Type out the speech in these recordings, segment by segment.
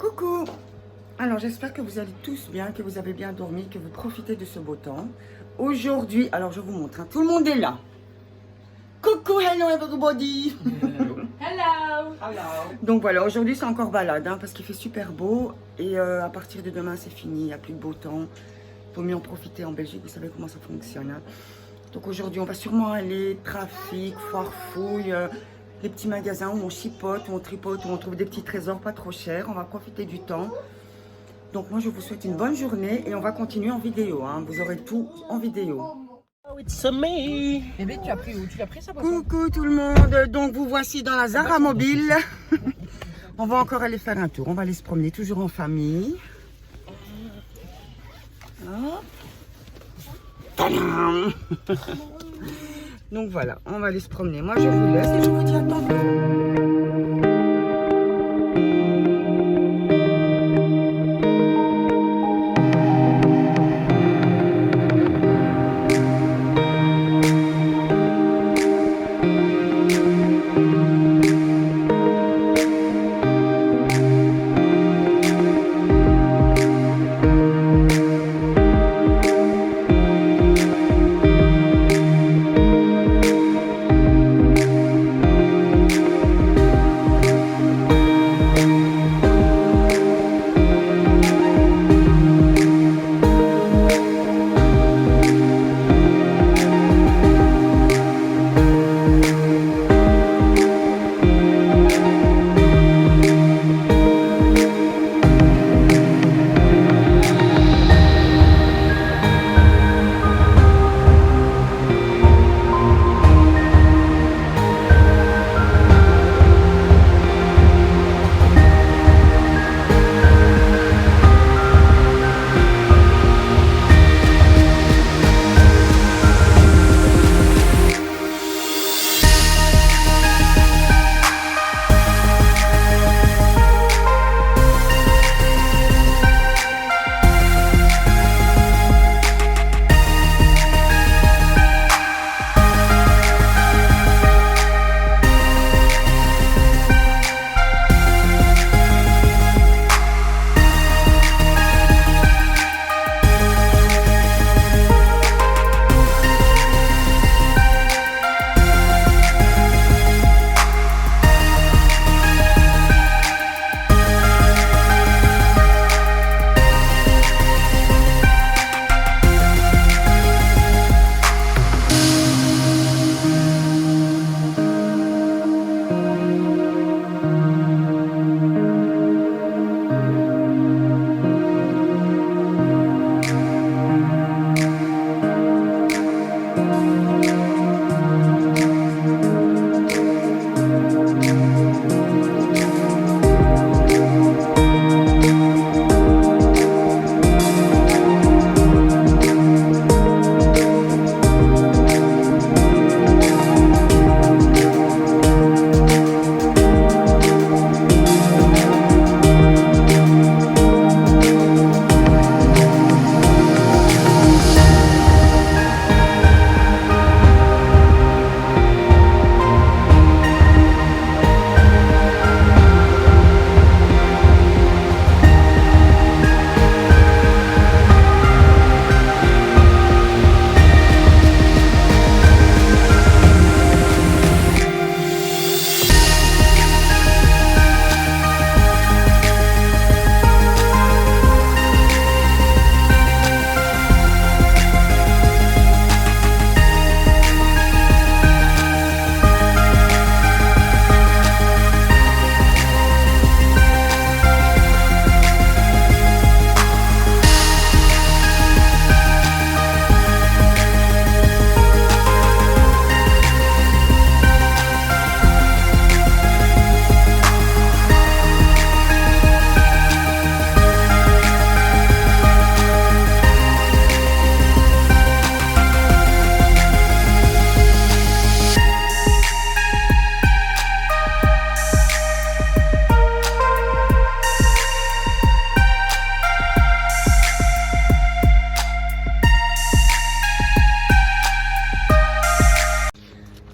Coucou! Alors j'espère que vous allez tous bien, que vous avez bien dormi, que vous profitez de ce beau temps. Aujourd'hui, alors je vous montre, hein, tout le monde est là. Coucou, hello everybody! Hello! Hello. Donc voilà, aujourd'hui c'est encore balade, hein, parce qu'il fait super beau. Et à partir de demain c'est fini, il n'y a plus de beau temps. Il faut mieux en profiter en Belgique, vous savez comment ça fonctionne. Hein. Donc aujourd'hui on va sûrement aller, trafic, foire fouille, les petits magasins où on chipote, où on tripote, où on trouve des petits trésors pas trop chers. On va profiter du temps. Donc moi je vous souhaite une bonne journée et on va continuer en vidéo. Hein. Vous aurez tout en vidéo. Oh, it's me. Bébé, tu as pris où? Tu l'as pris sa boisson? Coucou tout le monde. Donc vous voici dans la Zara Mobile. On va encore aller faire un tour. On va aller se promener toujours en famille. Hop. Tadam. Donc voilà, on va aller se promener. Moi je vous laisse et je vous dis à tantôt.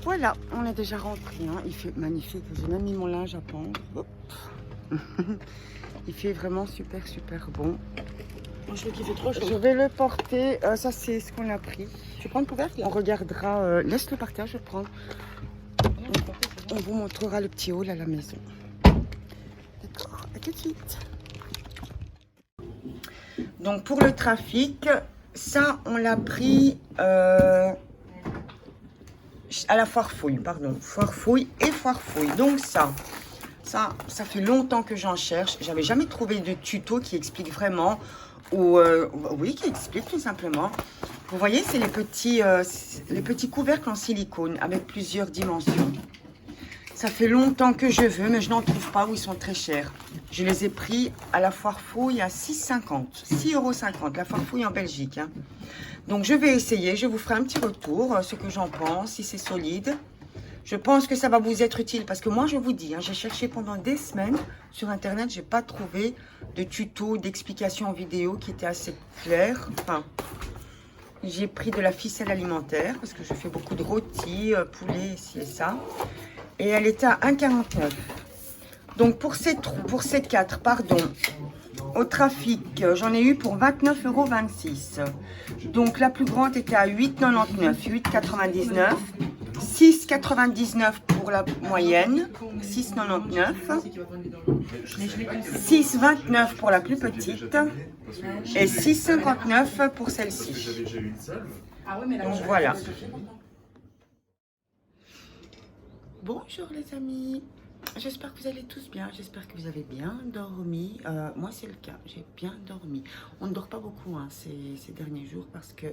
Voilà, on est déjà rentré, hein. Il fait magnifique, j'ai même mis mon linge à pendre. Hop. Il fait vraiment super bon. Moi, je trouve qu'il fait trop chaud. Je vais le porter. Ça, c'est ce qu'on a pris. Tu prends le couvercle? On regardera. Laisse-le par terre, je vais prendre. On vous montrera le petit hall à la maison. D'accord, à tout de suite. Donc, pour le trafic, ça, on l'a pris à la Foire Fouille, pardon. Foire Fouille et Foire Fouille. Donc, ça fait longtemps que j'en cherche. J'avais jamais trouvé de tuto qui explique vraiment. Ou oui, qui explique tout simplement. Vous voyez, c'est les petits couvercles en silicone avec plusieurs dimensions. Ça fait longtemps que je veux, mais je n'en trouve pas, où ils sont très chers. Je les ai pris à la Foire Fouille à 6,50 €, la Foire Fouille en Belgique. Hein. Donc je vais essayer, je vous ferai un petit retour, ce que j'en pense, si c'est solide. Je pense que ça va vous être utile parce que moi, je vous dis, hein, j'ai cherché pendant des semaines sur Internet. Je n'ai pas trouvé de tuto, d'explication en vidéo qui était assez clair. Enfin, j'ai pris de la ficelle alimentaire parce que je fais beaucoup de rôtis, poulet, ici et ça. Et elle était à 1,49 €. Donc, pour ces 4, pardon, au trafic, j'en ai eu pour 29,26 €. Donc, la plus grande était à 8,99 €, 8,99 €. 6,99 € pour la moyenne, 6,99 €, 6,29 € pour la plus petite et 6,59 € pour celle-ci. Donc voilà. Bonjour les amis, j'espère que vous allez tous bien, j'espère que vous avez bien dormi. Moi c'est le cas, j'ai bien dormi. On ne dort pas beaucoup hein, ces derniers jours parce que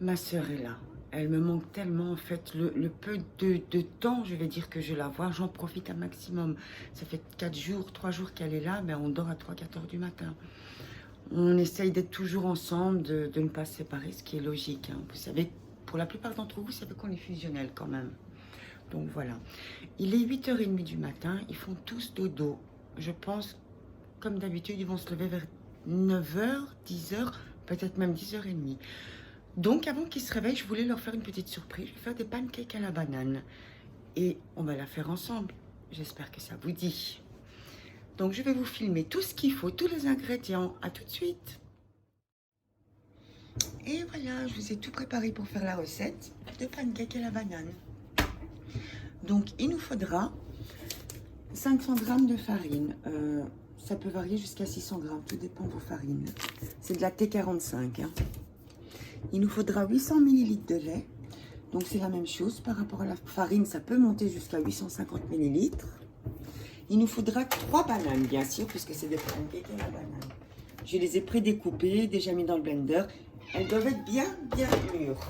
ma soeur est là. Elle me manque tellement en fait, le peu de temps, je vais dire que je la vois, j'en profite un maximum. Ça fait 3 jours qu'elle est là, mais on dort à 3-4 heures du matin. On essaye d'être toujours ensemble, de ne pas se séparer, ce qui est logique. Hein. Vous savez, pour la plupart d'entre vous, vous savez qu'on est fusionnels quand même. Donc voilà. Il est 8h30 du matin, ils font tous dodo. Je pense, comme d'habitude, ils vont se lever vers 9h, 10h, peut-être même 10h30. Donc, avant qu'ils se réveillent, je voulais leur faire une petite surprise. Je vais faire des pancakes à la banane. Et on va la faire ensemble. J'espère que ça vous dit. Donc, je vais vous filmer tout ce qu'il faut, tous les ingrédients. À tout de suite. Et voilà, je vous ai tout préparé pour faire la recette de pancakes à la banane. Donc, il nous faudra 500 g de farine. Ça peut varier jusqu'à 600 g. Tout dépend de vos farines. C'est de la T45, hein. Il nous faudra 800 ml de lait. Donc, c'est la même chose. Par rapport à la farine, ça peut monter jusqu'à 850 ml. Il nous faudra 3 bananes, bien sûr, puisque c'est des pancakes à la banane. Je les ai prédécoupées, déjà mis dans le blender. Elles doivent être bien mûres.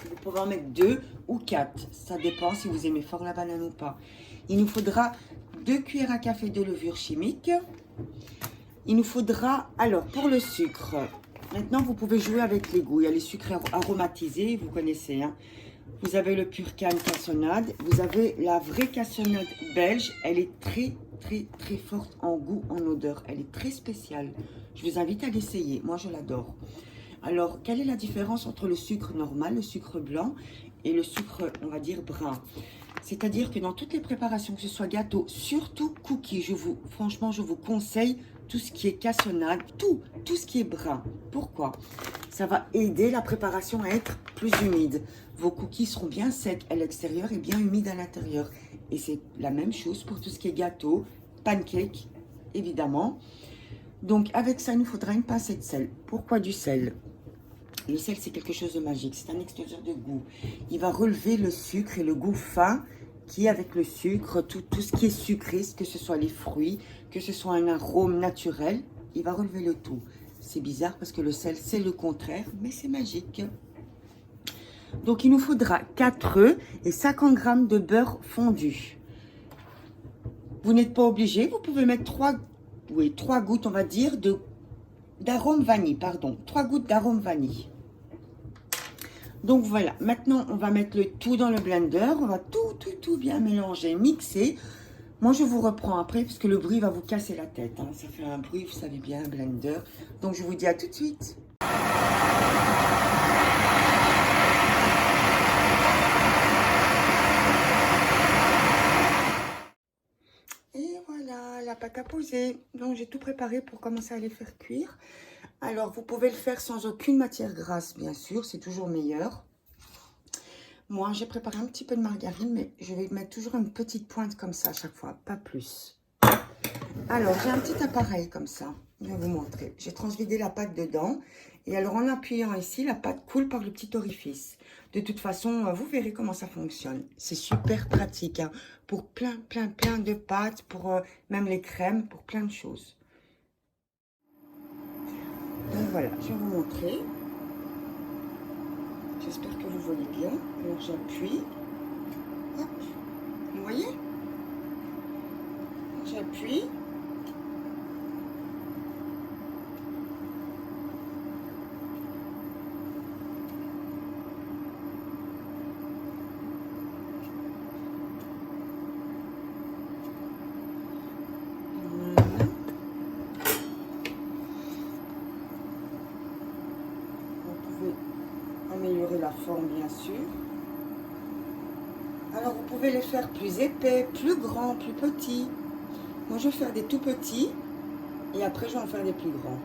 Vous pouvez en mettre 2 ou 4. Ça dépend si vous aimez fort la banane ou pas. Il nous faudra 2 cuillères à café de levure chimique. Il nous faudra, alors, pour le sucre... Maintenant, vous pouvez jouer avec les goûts. Il y a les sucres aromatisés, vous connaissez. Hein. Vous avez le pur canne cassonade. Vous avez la vraie cassonade belge. Elle est très forte en goût, en odeur. Elle est très spéciale. Je vous invite à l'essayer. Moi, je l'adore. Alors, quelle est la différence entre le sucre normal, le sucre blanc et le sucre, on va dire, brun? C'est-à-dire que dans toutes les préparations, que ce soit gâteau, surtout cookies, franchement, je vous conseille tout ce qui est cassonade, tout ce qui est brun. Pourquoi? Ça va aider la préparation à être plus humide. Vos cookies seront bien secs à l'extérieur et bien humides à l'intérieur. Et c'est la même chose pour tout ce qui est gâteau, pancake, évidemment. Donc, avec ça, il nous faudra une pincée de sel. Pourquoi du sel? Le sel, c'est quelque chose de magique. C'est un extérieur de goût. Il va relever le sucre et le goût fin qui est avec le sucre, tout ce qui est sucré, que ce soit les fruits, que ce soit un arôme naturel, il va relever le tout. C'est bizarre parce que le sel, c'est le contraire, mais c'est magique. Donc, il nous faudra 4 œufs et 50 g de beurre fondu. Vous n'êtes pas obligé, vous pouvez mettre 3 gouttes, on va dire, d'arôme vanille, pardon. 3 gouttes d'arôme vanille. Donc voilà, maintenant on va mettre le tout dans le blender, on va tout bien mélanger, mixer. Moi je vous reprends après parce que le bruit va vous casser la tête, hein. Ça fait un bruit, vous savez bien, un blender. Donc je vous dis à tout de suite. Et voilà, la pâte à poser. Donc, j'ai tout préparé pour commencer à les faire cuire. Alors, vous pouvez le faire sans aucune matière grasse, bien sûr. C'est toujours meilleur. Moi, j'ai préparé un petit peu de margarine, mais je vais mettre toujours une petite pointe comme ça à chaque fois, pas plus. Alors, j'ai un petit appareil comme ça. Je vais vous montrer. J'ai transvidé la pâte dedans. Et alors, en appuyant ici, la pâte coule par le petit orifice. De toute façon, vous verrez comment ça fonctionne. C'est super pratique, hein, pour plein de pâtes, pour même les crèmes, pour plein de choses. Donc voilà, je vais vous montrer. J'espère que vous voyez bien. Alors, j'appuie. Hop. Vous voyez? J'appuie. Améliorer la forme, bien sûr. Alors, vous pouvez les faire plus épais, plus grands, plus petits. Moi, je vais faire des tout petits et après, je vais en faire des plus grands.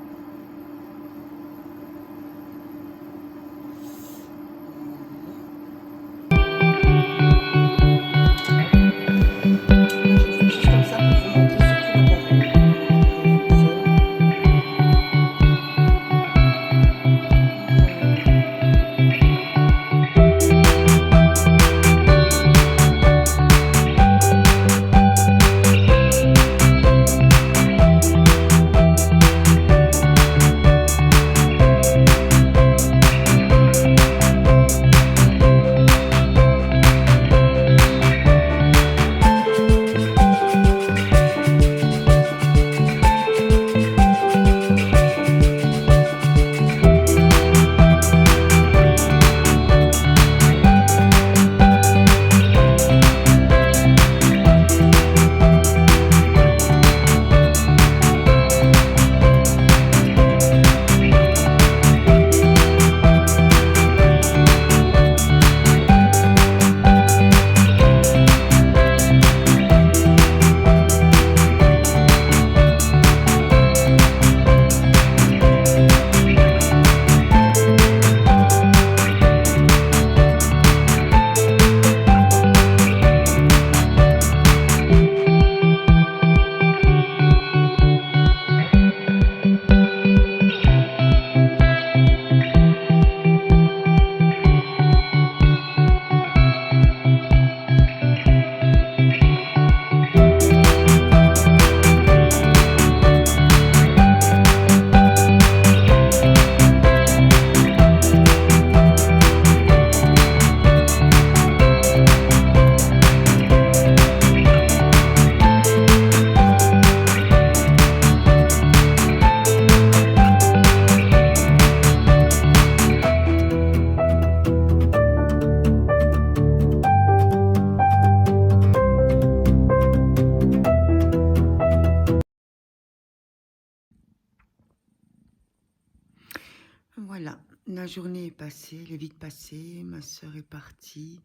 Voilà, la journée est passée, elle est vite passée, ma soeur est partie.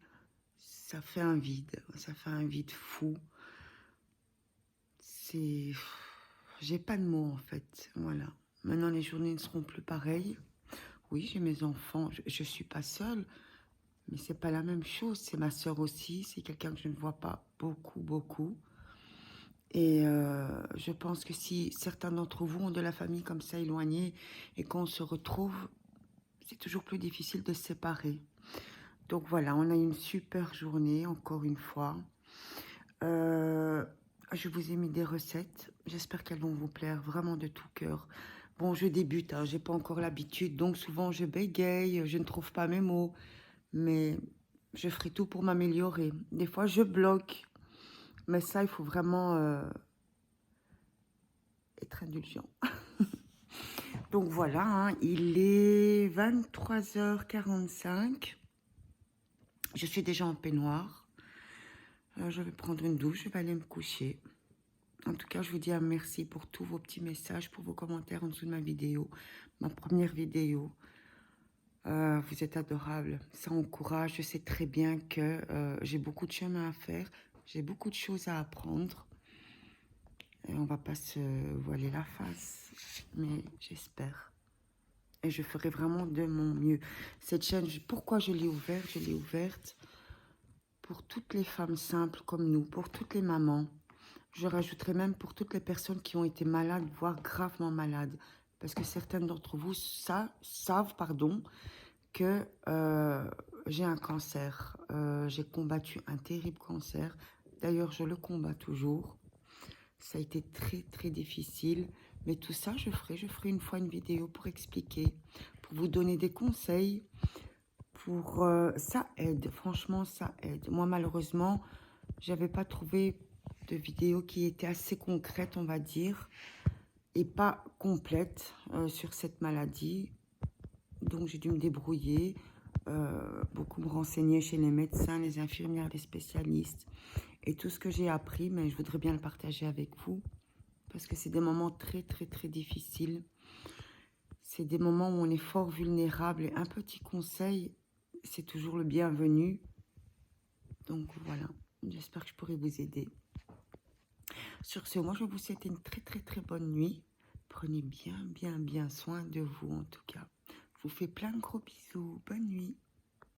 Ça fait un vide fou. C'est... J'ai pas de mots en fait, voilà. Maintenant les journées ne seront plus pareilles. Oui, j'ai mes enfants, je suis pas seule, mais c'est pas la même chose. C'est ma soeur aussi, c'est quelqu'un que je ne vois pas beaucoup. Et je pense que si certains d'entre vous ont de la famille comme ça éloignée et qu'on se retrouve, c'est toujours plus difficile de se séparer. Donc voilà, on a une super journée, encore une fois. Je vous ai mis des recettes. J'espère qu'elles vont vous plaire vraiment de tout cœur. Bon, je débute, hein, j'ai pas encore l'habitude, donc souvent je bégaye, je ne trouve pas mes mots. Mais je ferai tout pour m'améliorer. Des fois, je bloque. Mais ça, il faut vraiment être indulgent. Donc voilà, hein, il est 23h45. Je suis déjà en peignoir. Je vais prendre une douche, je vais aller me coucher. En tout cas, je vous dis un merci pour tous vos petits messages, pour vos commentaires en dessous de ma vidéo. Ma première vidéo. Vous êtes adorables. Ça encourage. Je sais très bien que j'ai beaucoup de chemin à faire. J'ai beaucoup de choses à apprendre. Et on va pas se voiler la face, mais j'espère. Et je ferai vraiment de mon mieux. Cette chaîne, pourquoi je l'ai ouverte? Je l'ai ouverte pour toutes les femmes simples comme nous, pour toutes les mamans. Je rajouterai même pour toutes les personnes qui ont été malades, voire gravement malades. Parce que certaines d'entre vous savent que j'ai un cancer. J'ai combattu un terrible cancer. D'ailleurs, je le combats toujours. Ça a été très, très difficile. Mais tout ça, je ferai une fois une vidéo pour expliquer, pour vous donner des conseils. Ça aide, franchement, ça aide. Moi, malheureusement, j'avais pas trouvé de vidéo qui était assez concrète, on va dire, et pas complète sur cette maladie. Donc, j'ai dû me débrouiller, beaucoup me renseigner chez les médecins, les infirmières, les spécialistes, et tout ce que j'ai appris, mais je voudrais bien le partager avec vous, parce que c'est des moments très, très, très difficiles. C'est des moments où on est fort vulnérable, et un petit conseil, c'est toujours le bienvenu. Donc, voilà, j'espère que je pourrai vous aider. Sur ce, moi, je vous souhaite une très, très, très bonne nuit. Prenez bien, bien, bien soin de vous, en tout cas. Je vous fais plein de gros bisous. Bonne nuit.